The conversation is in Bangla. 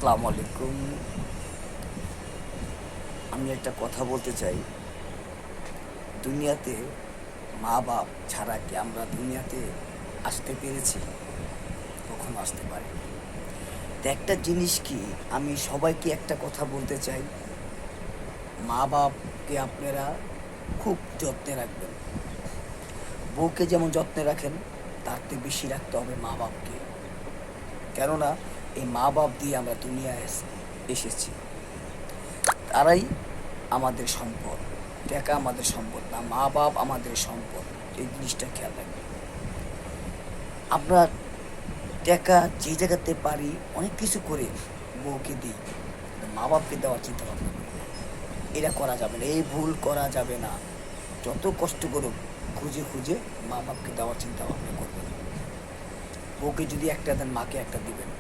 আসসালামু আলাইকুম। আমি একটা কথা বলতে চাই। দুনিয়াতে মা বাপ ছাড়া কি আমরা দুনিয়াতে আসতে পেরেছি? কখনো আসতে পারিনি। তো একটা জিনিস কি, আমি সবাইকে একটা কথা বলতে চাই, মা বাপকে আপনারা খুব যত্নে রাখবেন। বউকে যেমন যত্নে রাখেন, তার থেকে বেশি রাখতে হবে মা বাপকে। কেননা এই মা বাপ দিয়ে আমরা দুনিয়ায় এসেছি। তারাই আমাদের সম্পদ। টাকা আমাদের সম্পদ না, মা বাপ আমাদের সম্পদ। এই জিনিসটা খেয়াল রাখবেন। আমরা টাকা যে জায়গাতে পারি অনেক কিছু করে বউকে দিই, মা বাপকে দেওয়ার চিন্তা ভাবনা করি না। এটা করা যাবে না, এই ভুল করা যাবে না। যত কষ্ট করুক, খুঁজে খুঁজে মা বাপকে দেওয়ার চিন্তা ভাবনা করবেন। বউকে যদি একটা দেন, মাকে একটা দিবেন।